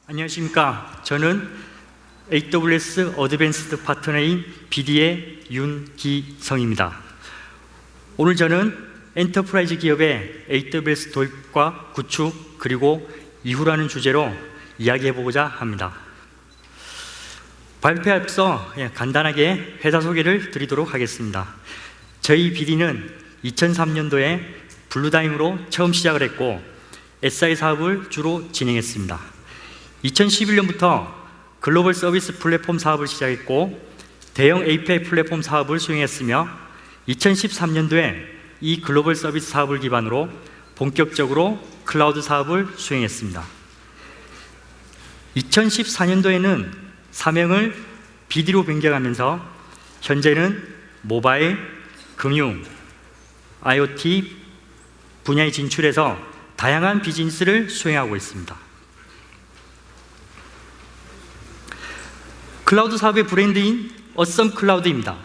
안녕하십니까. 저는 AWS 어드밴스드 파트너인 BD의 윤기성입니다. 오늘 저는 엔터프라이즈 기업의 AWS 도입과 구축 그리고 이후라는 주제로 이야기해보고자 합니다. 발표에 앞서 간단하게 회사 소개를 드리도록 하겠습니다. 저희 BD는 2003년도에 블루다임으로 처음 시작을 했고 SI 사업을 주로 진행했습니다. 2011년부터 글로벌 서비스 플랫폼 사업을 시작했고 대형 API 플랫폼 사업을 수행했으며 2013년도에 이 글로벌 서비스 사업을 기반으로 본격적으로 클라우드 사업을 수행했습니다. 2014년도에는 사명을 BD로 변경하면서 현재는 모바일, 금융, IoT 분야에 진출해서 다양한 비즈니스를 수행하고 있습니다. 클라우드 사업의 브랜드인 어썸 클라우드입니다.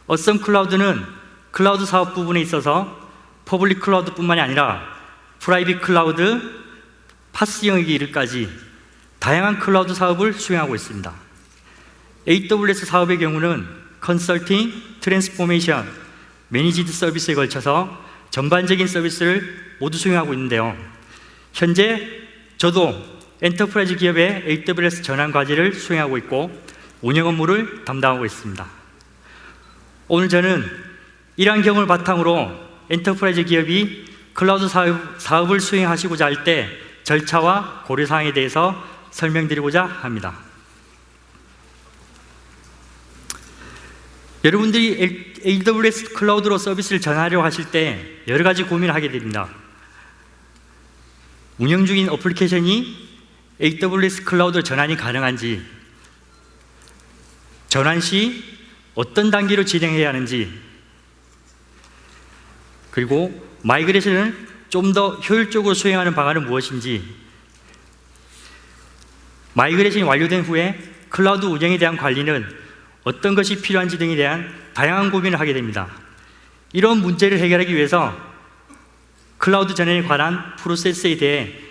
어썸 클라우드는 클라우드 사업 부분에 있어서 퍼블릭 클라우드뿐만이 아니라 프라이빗 클라우드, 파스 영역에 이르기까지 다양한 클라우드 사업을 수행하고 있습니다. AWS 사업의 경우는 컨설팅, 트랜스포메이션, 매니지드 서비스에 걸쳐서 전반적인 서비스를 모두 수행하고 있는데요. 현재 저도 엔터프라이즈 기업의 AWS 전환 과제를 수행하고 있고 운영 업무를 담당하고 있습니다. 오늘 저는 이러한 경험을 바탕으로 엔터프라이즈 기업이 클라우드 사업을 수행하시고자 할 때 절차와 고려사항에 대해서 설명드리고자 합니다. 여러분들이 AWS 클라우드로 서비스를 전하려고 하실 때 여러 가지 고민을 하게 됩니다. 운영 중인 어플리케이션이 AWS 클라우드 전환이 가능한지, 전환 시 어떤 단계로 진행해야 하는지, 그리고 마이그레이션을 좀 더 효율적으로 수행하는 방안은 무엇인지, 마이그레이션이 완료된 후에 클라우드 운영에 대한 관리는 어떤 것이 필요한지 등에 대한 다양한 고민을 하게 됩니다. 이런 문제를 해결하기 위해서 클라우드 전환에 관한 프로세스에 대해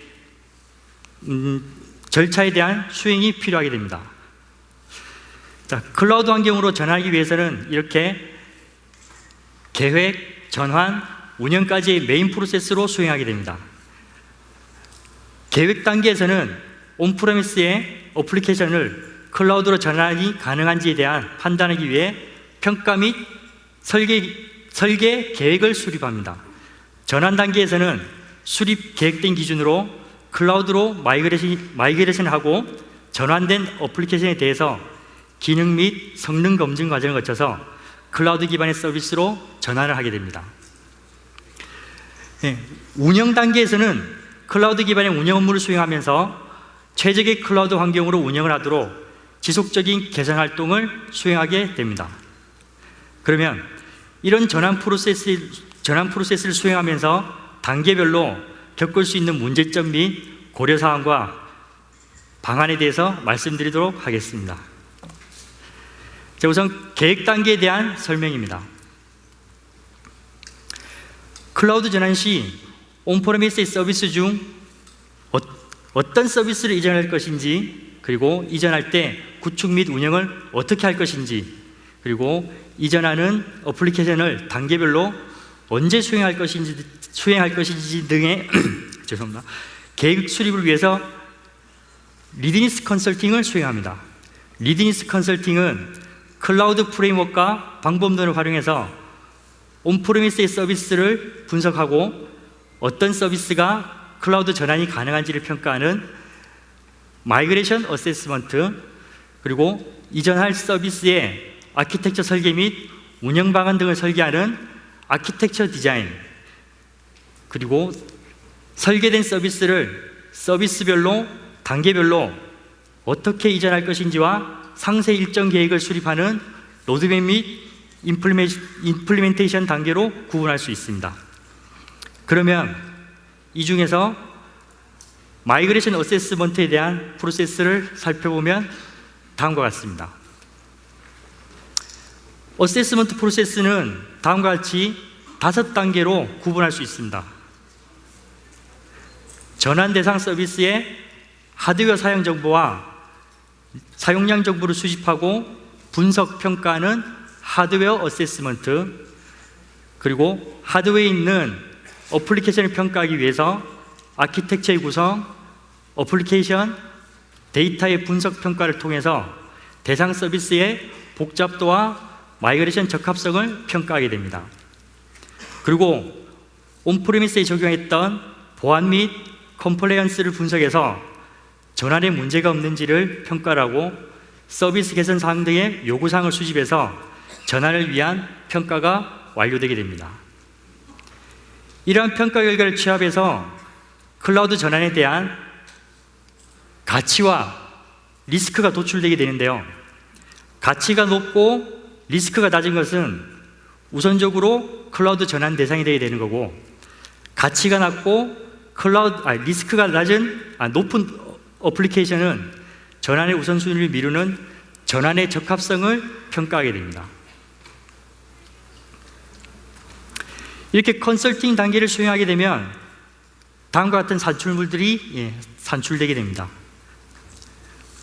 절차에 대한 수행이 필요하게 됩니다. 자, 클라우드 환경으로 전환하기 위해서는 이렇게 계획, 전환, 운영까지의 메인 프로세스로 수행하게 됩니다. 계획 단계에서는 온프레미스의 어플리케이션을 클라우드로 전환이 가능한지에 대한 판단하기 위해 평가 및 설계 계획을 수립합니다. 전환 단계에서는 수립 계획된 기준으로 클라우드로 마이그레이션하고 전환된 어플리케이션에 대해서 기능 및 성능 검증 과정을 거쳐서 클라우드 기반의 서비스로 전환을 하게 됩니다. 운영 단계에서는 클라우드 기반의 운영 업무를 수행하면서 최적의 클라우드 환경으로 운영을 하도록 지속적인 개선 활동을 수행하게 됩니다. 그러면 이런 전환 프로세스를 수행하면서 단계별로 겪을 수 있는 문제점 및 고려사항과 방안에 대해서 말씀드리도록 하겠습니다. 자, 우선 계획 단계에 대한 설명입니다. 클라우드 전환 시 온프레미스의 서비스 중 어떤 서비스를 이전할 것인지, 그리고 이전할 때 구축 및 운영을 어떻게 할 것인지, 그리고 이전하는 어플리케이션을 단계별로 언제 수행할 것인지 등의 죄송합니다. 계획 수립을 위해서 리디니스 컨설팅을 수행합니다. 리디니스 컨설팅은 클라우드 프레임워크와 방법론을 활용해서 온프레미스의 서비스를 분석하고 어떤 서비스가 클라우드 전환이 가능한지를 평가하는 마이그레이션 어세스먼트, 그리고 이전할 서비스의 아키텍처 설계 및 운영 방안 등을 설계하는 아키텍처 디자인, 그리고 설계된 서비스를 서비스별로 단계별로 어떻게 이전할 것인지와 상세 일정 계획을 수립하는 로드맵 및 임플리멘테이션 단계로 구분할 수 있습니다. 그러면 이 중에서 마이그레이션 어세스먼트에 대한 프로세스를 살펴보면 다음과 같습니다. 어세스먼트 프로세스는 다음과 같이 5단계로 구분할 수 있습니다. 전환 대상 서비스의 하드웨어 사용 정보와 사용량 정보를 수집하고 분석, 평가하는 하드웨어 어세스먼트, 그리고 하드웨어에 있는 어플리케이션을 평가하기 위해서 아키텍처의 구성, 어플리케이션, 데이터의 분석 평가를 통해서 대상 서비스의 복잡도와 마이그레이션 적합성을 평가하게 됩니다. 그리고 온프리미스에 적용했던 보안 및 컴플레이언스를 분석해서 전환에 문제가 없는지를 평가하고 서비스 개선 사항 등의 요구사항을 수집해서 전환을 위한 평가가 완료되게 됩니다. 이러한 평가 결과를 취합해서 클라우드 전환에 대한 가치와 리스크가 도출되게 되는데요. 가치가 높고 리스크가 낮은 것은 우선적으로 클라우드 전환 대상이 되게 되는 거고, 가치가 낮고 리스크가 높은 어플리케이션은 전환의 우선순위를 미루는 전환의 적합성을 평가하게 됩니다. 이렇게 컨설팅 단계를 수행하게 되면 다음과 같은 산출물들이 산출되게 됩니다.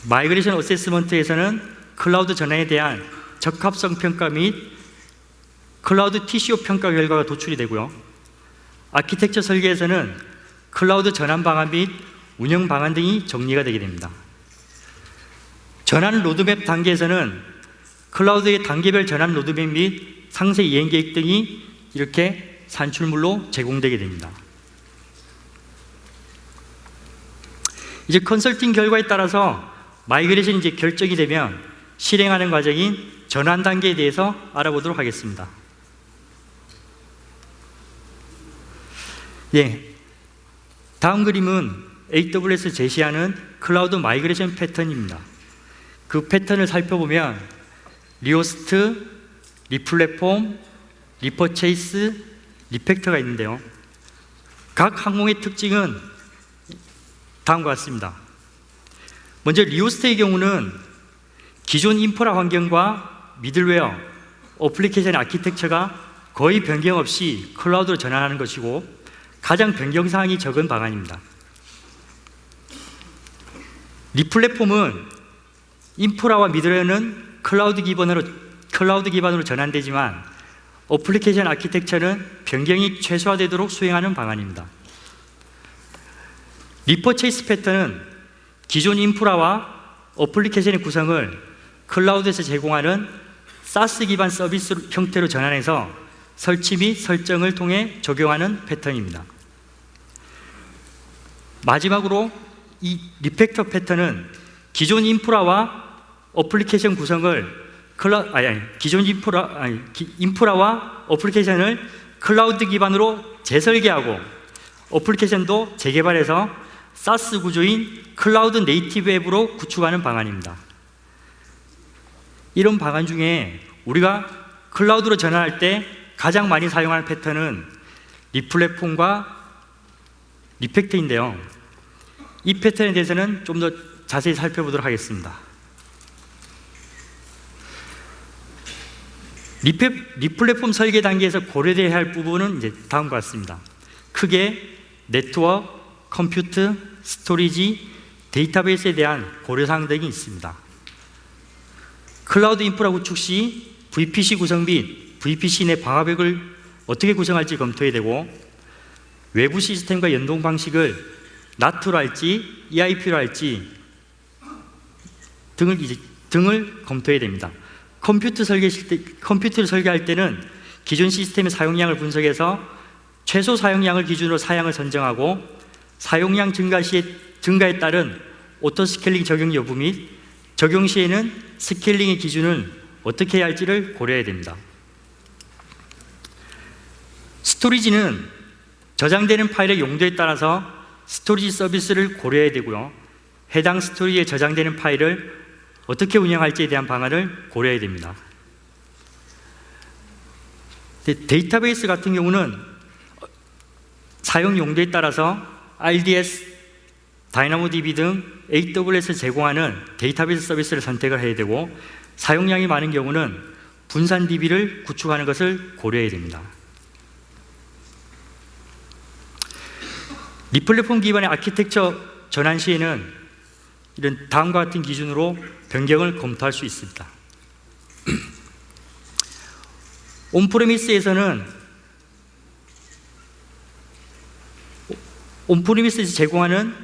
마이그레이션 어세스먼트에서는 클라우드 전환에 대한 적합성 평가 및 클라우드 TCO 평가 결과가 도출이 되고요. 아키텍처 설계에서는 클라우드 전환 방안 및 운영 방안 등이 정리가 되게 됩니다. 전환 로드맵 단계에서는 클라우드의 단계별 전환 로드맵 및 상세 이행 계획 등이 이렇게 산출물로 제공되게 됩니다. 이제 컨설팅 결과에 따라서 마이그레이션이 이제 결정이 되면 실행하는 과정인 전환 단계에 대해서 알아보도록 하겠습니다. 다음 그림은 AWS 제시하는 클라우드 마이그레이션 패턴입니다. 그 패턴을 살펴보면 리호스트, 리플랫폼, 리퍼체이스, 리팩터가 있는데요. 각 항목의 특징은 다음과 같습니다. 먼저 리호스트의 경우는 기존 인프라 환경과 미들웨어, 어플리케이션 아키텍처가 거의 변경 없이 클라우드로 전환하는 것이고 가장 변경사항이 적은 방안입니다. 리플랫폼은 인프라와 미들웨어는 클라우드 기반으로 전환되지만 어플리케이션 아키텍처는 변경이 최소화되도록 수행하는 방안입니다. 리퍼체이스 패턴은 기존 인프라와 어플리케이션의 구성을 클라우드에서 제공하는 SaaS 기반 서비스 형태로 전환해서 설치 및 설정을 통해 적용하는 패턴입니다. 마지막으로 이 리팩터 패턴은 기존 인프라와 어플리케이션 구성을 인프라와 어플리케이션을 클라우드 기반으로 재설계하고 어플리케이션도 재개발해서 SaaS 구조인 클라우드 네이티브 앱으로 구축하는 방안입니다. 이런 방안 중에 우리가 클라우드로 전환할 때 가장 많이 사용하는 패턴은 리플랫폼과 리팩터인데요. 이 패턴에 대해서는 좀 더 자세히 살펴보도록 하겠습니다. 리플랫폼 설계 단계에서 고려되어야 할 부분은 이제 다음과 같습니다. 크게 네트워크, 컴퓨트, 스토리지, 데이터베이스에 대한 고려사항 등이 있습니다. 클라우드 인프라 구축 시 VPC 구성 및 VPC 내 방화벽을 어떻게 구성할지 검토해야 되고, 외부 시스템과 연동 방식을 NAT로 할지 EIP로 할지 등을 검토해야 됩니다. 컴퓨터를 설계할 때는 기존 시스템의 사용량을 분석해서 최소 사용량을 기준으로 사양을 선정하고 사용량 증가에 따른 오토 스케일링 적용 여부 및 적용 시에는 스케일링의 기준을 어떻게 해야 할지를 고려해야 됩니다. 스토리지는 저장되는 파일의 용도에 따라서 스토리지 서비스를 고려해야 되고요. 해당 스토리지에 저장되는 파일을 어떻게 운영할지에 대한 방안을 고려해야 됩니다. 데이터베이스 같은 경우는 사용 용도에 따라서 RDS, DynamoDB 등 AWS에서 제공하는 데이터베이스 서비스를 선택을 해야 되고, 사용량이 많은 경우는 분산 DB를 구축하는 것을 고려해야 됩니다. 리플랫폼 기반의 아키텍처 전환 시에는 이런 다음과 같은 기준으로 변경을 검토할 수 있습니다. 온프레미스에서 제공하는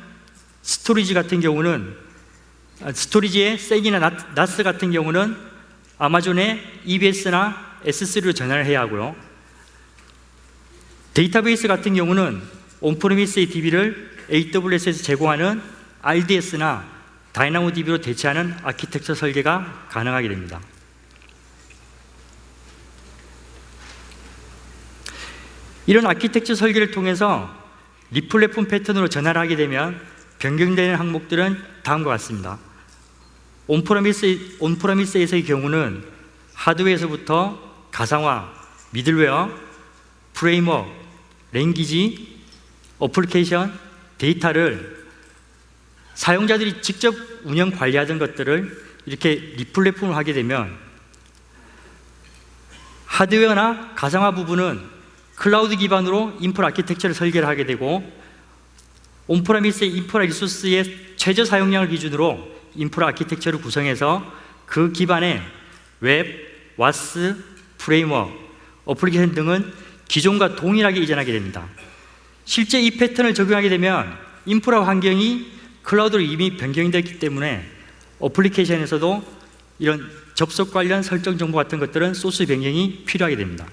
스토리지 같은 경우는, 스토리지의 섹이나 나스 같은 경우는 아마존의 EBS나 S3로 전환을 해야 하고요. 데이터베이스 같은 경우는 온프레미스의 DB를 AWS에서 제공하는 RDS나 다이나모DB로 대체하는 아키텍처 설계가 가능하게 됩니다. 이런 아키텍처 설계를 통해서 리플랫폼 패턴으로 전환을 하게 되면 변경되는 항목들은 다음과 같습니다. 온프레미스에서의 경우는 하드웨어에서부터 가상화, 미들웨어, 프레임워크, 랭귀지, 어플리케이션, 데이터를 사용자들이 직접 운영 관리하던 것들을 이렇게 리플랫폼을 하게 되면 하드웨어나 가상화 부분은 클라우드 기반으로 인프라 아키텍처를 설계를 하게 되고, 온프레미스의 인프라 리소스의 최저 사용량을 기준으로 인프라 아키텍처를 구성해서 그 기반에 웹, 와스, 프레임워크, 어플리케이션 등은 기존과 동일하게 이전하게 됩니다. 실제 이 패턴을 적용하게 되면 인프라 환경이 클라우드로 이미 변경이 됐기 때문에 어플리케이션에서도 이런 접속 관련 설정 정보 같은 것들은 소스 변경이 필요하게 됩니다.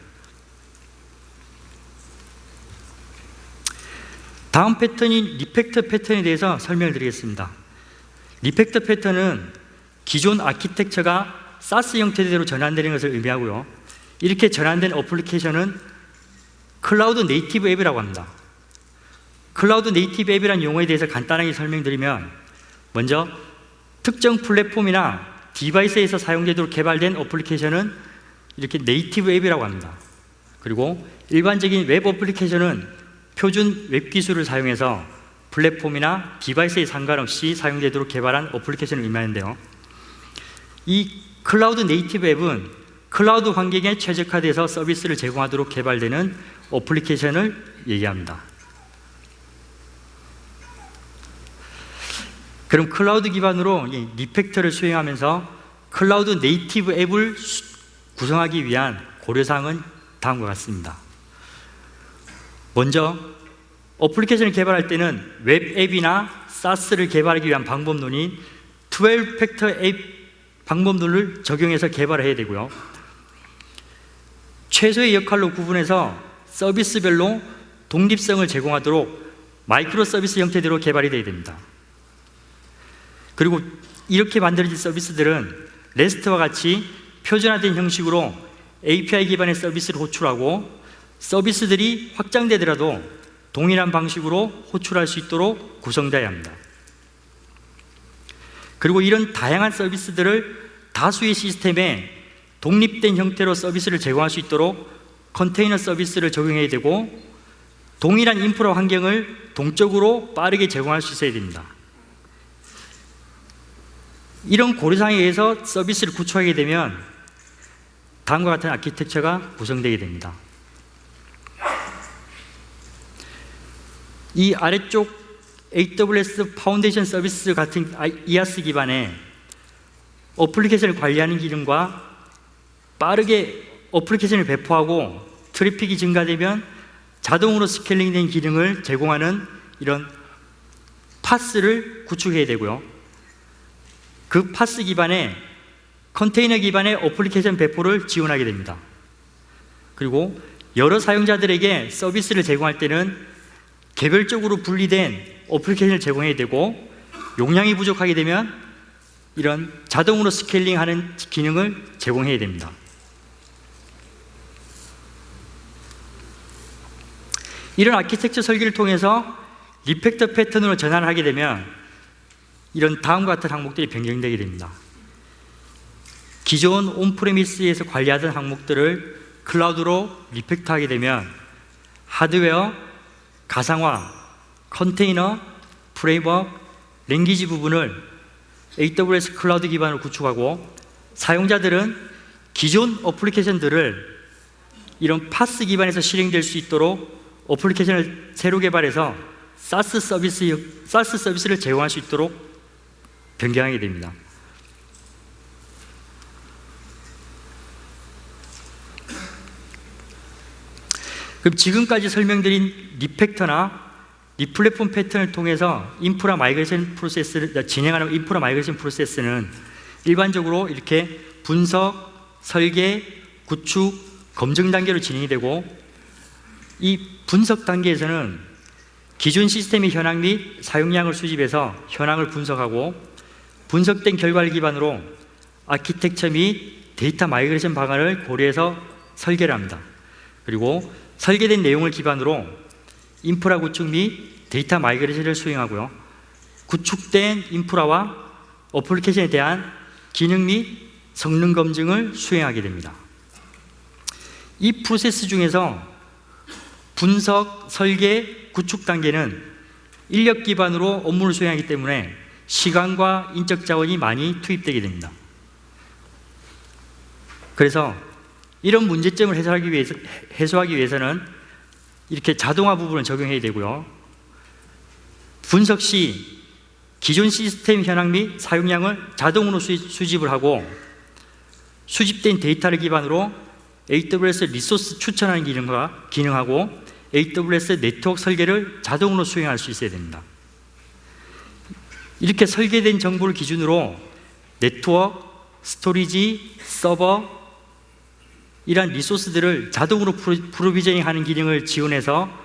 다음 패턴인 리팩터 패턴에 대해서 설명을 드리겠습니다. 리팩터 패턴은 기존 아키텍처가 사스 형태대로 전환되는 것을 의미하고요. 이렇게 전환된 어플리케이션은 클라우드 네이티브 앱이라고 합니다. 클라우드 네이티브 앱이라는 용어에 대해서 간단하게 설명드리면, 먼저 특정 플랫폼이나 디바이스에서 사용되도록 개발된 어플리케이션은 이렇게 네이티브 앱이라고 합니다. 그리고 일반적인 웹 어플리케이션은 표준 웹 기술을 사용해서 플랫폼이나 디바이스에 상관없이 사용되도록 개발한 어플리케이션을 의미하는데요. 이 클라우드 네이티브 앱은 클라우드 환경에 최적화돼서 서비스를 제공하도록 개발되는 어플리케이션을 얘기합니다. 그럼 클라우드 기반으로 이 리팩터를 수행하면서 클라우드 네이티브 앱을 구성하기 위한 고려사항은 다음과 같습니다. 먼저 어플리케이션을 개발할 때는 웹 앱이나 사스를 개발하기 위한 방법론인 12팩터 앱 방법론을 적용해서 개발을 해야 되고요. 최소의 역할로 구분해서 서비스별로 독립성을 제공하도록 마이크로 서비스 형태대로 개발이 되어야 됩니다. 그리고 이렇게 만들어진 서비스들은 REST와 같이 표준화된 형식으로 API 기반의 서비스를 호출하고, 서비스들이 확장되더라도 동일한 방식으로 호출할 수 있도록 구성되어야 합니다. 그리고 이런 다양한 서비스들을 다수의 시스템에 독립된 형태로 서비스를 제공할 수 있도록 컨테이너 서비스를 적용해야 되고, 동일한 인프라 환경을 동적으로 빠르게 제공할 수 있어야 됩니다. 이런 고려사항에 의해서 서비스를 구축하게 되면 다음과 같은 아키텍처가 구성되게 됩니다. 이 아래쪽 AWS 파운데이션 서비스 같은 IaaS 기반의 어플리케이션을 관리하는 기능과 빠르게 어플리케이션을 배포하고 트래픽이 증가되면 자동으로 스케일링된 기능을 제공하는 이런 파스를 구축해야 되고요. 그 파스 기반의 컨테이너 기반의 어플리케이션 배포를 지원하게 됩니다. 그리고 여러 사용자들에게 서비스를 제공할 때는 개별적으로 분리된 어플리케이션을 제공해야 되고, 용량이 부족하게 되면 이런 자동으로 스케일링하는 기능을 제공해야 됩니다. 이런 아키텍처 설계를 통해서 리팩터 패턴으로 전환을 하게 되면 이런 다음과 같은 항목들이 변경되게 됩니다. 기존 온프레미스에서 관리하던 항목들을 클라우드로 리팩터하게 되면 하드웨어, 가상화, 컨테이너, 프레임워크, 랭귀지 부분을 AWS 클라우드 기반으로 구축하고, 사용자들은 기존 어플리케이션들을 이런 파스 기반에서 실행될 수 있도록 어플리케이션을 새로 개발해서 사스 서비스를 제공할 수 있도록 변경하게 됩니다. 그럼 지금까지 설명드린 리팩터나 리플랫폼 패턴을 통해서 인프라 마이그레이션 프로세스를 진행하는 인프라 마이그레이션 프로세스는 일반적으로 이렇게 분석, 설계, 구축, 검증 단계로 진행이 되고, 이 분석 단계에서는 기존 시스템의 현황 및 사용량을 수집해서 현황을 분석하고, 분석된 결과를 기반으로 아키텍처 및 데이터 마이그레이션 방안을 고려해서 설계를 합니다. 그리고 설계된 내용을 기반으로 인프라 구축 및 데이터 마이그레이션을 수행하고요, 구축된 인프라와 어플리케이션에 대한 기능 및 성능 검증을 수행하게 됩니다. 이 프로세스 중에서 분석, 설계, 구축 단계는 인력 기반으로 업무를 수행하기 때문에 시간과 인적 자원이 많이 투입되게 됩니다. 그래서 이런 문제점을 해소하기 위해서는 이렇게 자동화 부분을 적용해야 되고요, 분석 시 기존 시스템 현황 및 사용량을 자동으로 수집을 하고, 수집된 데이터를 기반으로 AWS 리소스 추천하는 기능하고 AWS 네트워크 설계를 자동으로 수행할 수 있어야 됩니다. 이렇게 설계된 정보를 기준으로 네트워크, 스토리지, 서버 이러한 리소스들을 자동으로 프로비저닝하는 기능을 지원해서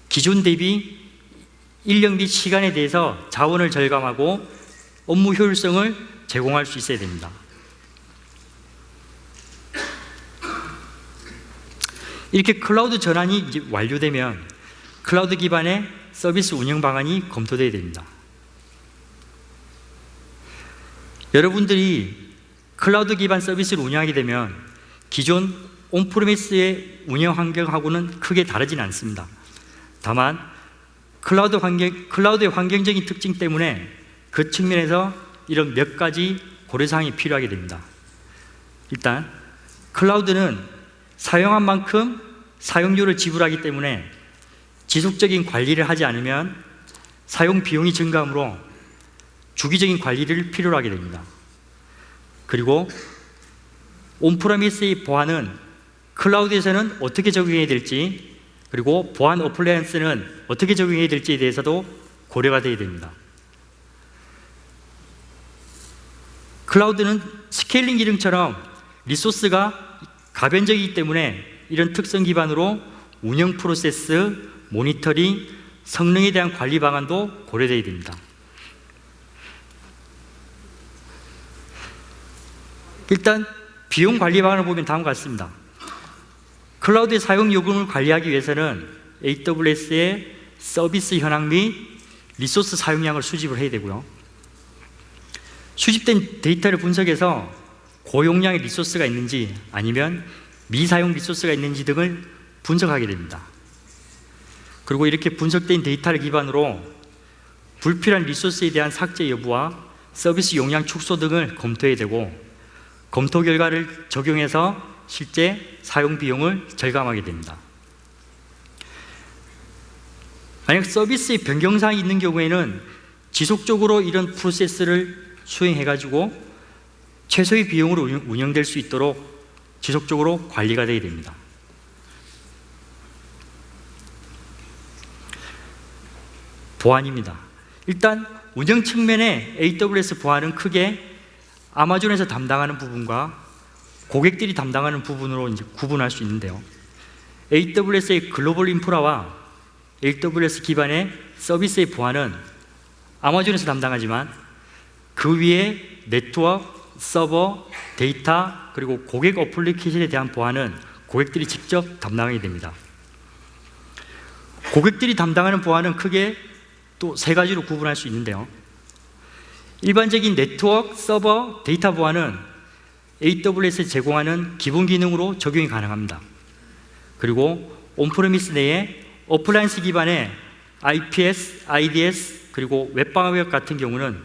기존 대비 인력 및 시간에 대해서 자원을 절감하고 업무 효율성을 제공할 수 있어야 됩니다. 이렇게 클라우드 전환이 이제 완료되면 클라우드 기반의 서비스 운영 방안이 검토되어야 됩니다. 여러분들이 클라우드 기반 서비스를 운영하게 되면 기존 온프리미스의 운영 환경하고는 크게 다르지는 않습니다. 다만 클라우드의 환경적인 특징 때문에 그 측면에서 이런 몇 가지 고려사항이 필요하게 됩니다. 일단 클라우드는 사용한 만큼 사용료를 지불하기 때문에 지속적인 관리를 하지 않으면 사용 비용이 증가하므로 주기적인 관리를 필요로 하게 됩니다. 그리고 온프리미스의 보안은 클라우드에서는 어떻게 적용해야 될지, 그리고 보안 어플라이언스는 어떻게 적용해야 될지에 대해서도 고려가 되어야 됩니다. 클라우드는 스케일링 기능처럼 리소스가 가변적이기 때문에 이런 특성 기반으로 운영 프로세스, 모니터링, 성능에 대한 관리 방안도 고려되어야 됩니다. 일단 비용 관리 방안을 보면 다음과 같습니다. 클라우드의 사용 요금을 관리하기 위해서는 AWS의 서비스 현황 및 리소스 사용량을 수집을 해야 되고요, 수집된 데이터를 분석해서 고용량의 리소스가 있는지 아니면 미사용 리소스가 있는지 등을 분석하게 됩니다. 그리고 이렇게 분석된 데이터를 기반으로 불필요한 리소스에 대한 삭제 여부와 서비스 용량 축소 등을 검토해야 되고, 검토 결과를 적용해서 실제 사용 비용을 절감하게 됩니다. 만약 서비스의 변경사항이 있는 경우에는 지속적으로 이런 프로세스를 수행해가지고 최소의 비용으로 운영될 수 있도록 지속적으로 관리가 되어야 됩니다. 보안입니다. 일단 운영 측면의 AWS 보안은 크게 아마존에서 담당하는 부분과 고객들이 담당하는 부분으로 이제 구분할 수 있는데요, AWS의 글로벌 인프라와 AWS 기반의 서비스의 보안은 아마존에서 담당하지만 그 위에 네트워크, 서버, 데이터, 그리고 고객 어플리케이션에 대한 보안은 고객들이 직접 담당하게 됩니다. 고객들이 담당하는 보안은 크게 또 세 가지로 구분할 수 있는데요, 일반적인 네트워크, 서버, 데이터 보안은 AWS에 제공하는 기본 기능으로 적용이 가능합니다. 그리고 온프리미스 내에 어플라이언스 기반의 IPS, IDS, 그리고 웹방어벽 같은 경우는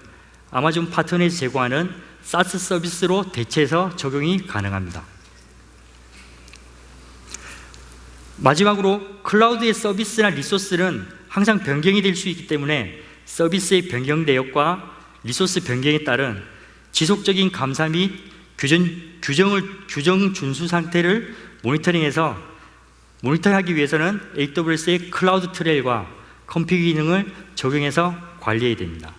아마존 파트너에서 제공하는 SaaS 서비스로 대체해서 적용이 가능합니다. 마지막으로 클라우드의 서비스나 리소스는 항상 변경이 될 수 있기 때문에 서비스의 변경 내역과 리소스 변경에 따른 지속적인 감사 및 규정 준수 상태를 모니터링하기 위해서는 AWS의 클라우드 트레일과 컴피그 기능을 적용해서 관리해야 됩니다.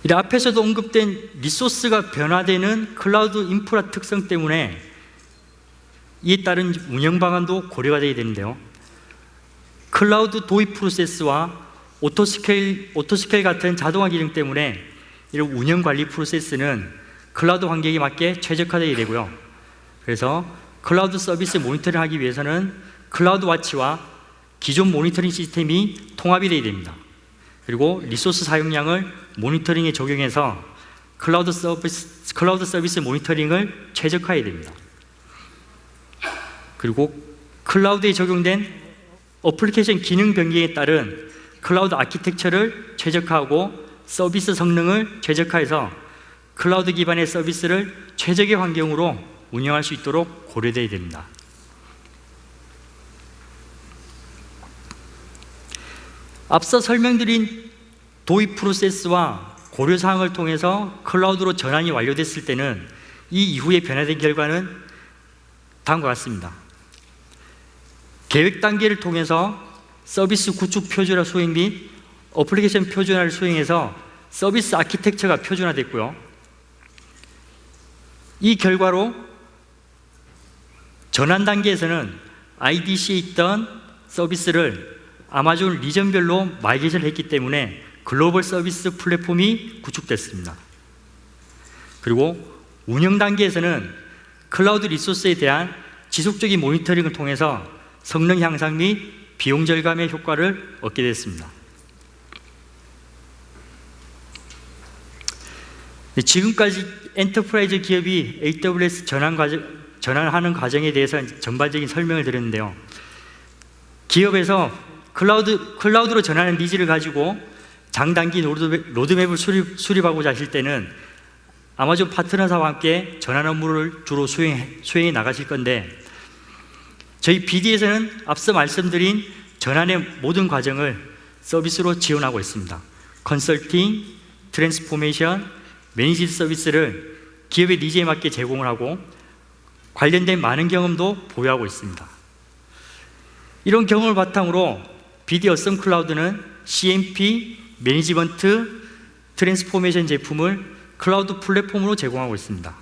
이 앞에서도 언급된 리소스가 변화되는 클라우드 인프라 특성 때문에 이에 따른 운영 방안도 고려가 되어야 되는데요. 클라우드 도입 프로세스와 오토스케일 같은 자동화 기능 때문에 이런 운영 관리 프로세스는 클라우드 환경에 맞게 최적화되어야 되고요. 그래서 클라우드 서비스 모니터링 하기 위해서는 클라우드 와치와 기존 모니터링 시스템이 통합이 되어야 됩니다. 그리고 리소스 사용량을 모니터링에 적용해서 클라우드 서비스 모니터링을 최적화해야 됩니다. 그리고 클라우드에 적용된 어플리케이션 기능 변경에 따른 클라우드 아키텍처를 최적화하고 서비스 성능을 최적화해서 클라우드 기반의 서비스를 최적의 환경으로 운영할 수 있도록 고려되어야 됩니다. 앞서 설명드린 도입 프로세스와 고려사항을 통해서 클라우드로 전환이 완료됐을 때는 이 이후에 변화된 결과는 다음과 같습니다. 계획 단계를 통해서 서비스 구축 표준화 수행 및 어플리케이션 표준화를 수행해서 서비스 아키텍처가 표준화됐고요. 이 결과로 전환 단계에서는 IDC에 있던 서비스를 아마존 리전별로 마이그레이션을 했기 때문에 글로벌 서비스 플랫폼이 구축됐습니다. 그리고 운영 단계에서는 클라우드 리소스에 대한 지속적인 모니터링을 통해서 성능 향상 및 비용 절감의 효과를 얻게 됐습니다. 지금까지 엔터프라이즈 기업이 AWS 전환하는 과정에 대해서 전반적인 설명을 드렸는데요. 기업에서 클라우드로 전환하는 니즈를 가지고 장단기 로드맵을 수립하고자 하실 때는 아마존 파트너사와 함께 전환 업무를 주로 수행해 나가실 건데, 저희 BD에서는 앞서 말씀드린 전환의 모든 과정을 서비스로 지원하고 있습니다. 컨설팅, 트랜스포메이션, 매니지드 서비스를 기업의 니즈에 맞게 제공을 하고 관련된 많은 경험도 보유하고 있습니다. 이런 경험을 바탕으로 BD 어썸 클라우드는 CMP, 매니지먼트, 트랜스포메이션 제품을 클라우드 플랫폼으로 제공하고 있습니다.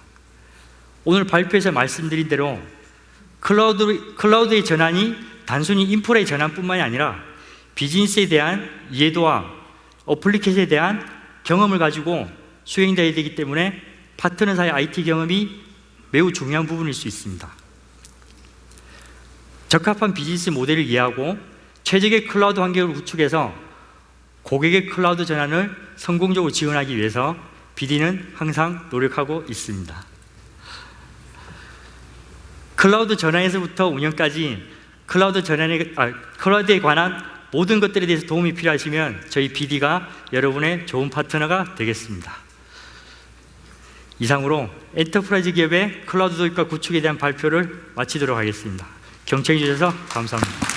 오늘 발표에서 말씀드린 대로 클라우드의 전환이 단순히 인프라의 전환뿐만이 아니라 비즈니스에 대한 이해도와 어플리케이션에 대한 경험을 가지고 수행되어야 되기 때문에 파트너사의 IT 경험이 매우 중요한 부분일 수 있습니다. 적합한 비즈니스 모델을 이해하고 최적의 클라우드 환경을 구축해서 고객의 클라우드 전환을 성공적으로 지원하기 위해서 BD는 항상 노력하고 있습니다. 클라우드 전환에서부터 운영까지 클라우드에 관한 모든 것들에 대해서 도움이 필요하시면 저희 BD가 여러분의 좋은 파트너가 되겠습니다. 이상으로 엔터프라이즈 기업의 클라우드 도입과 구축에 대한 발표를 마치도록 하겠습니다. 경청해 주셔서 감사합니다.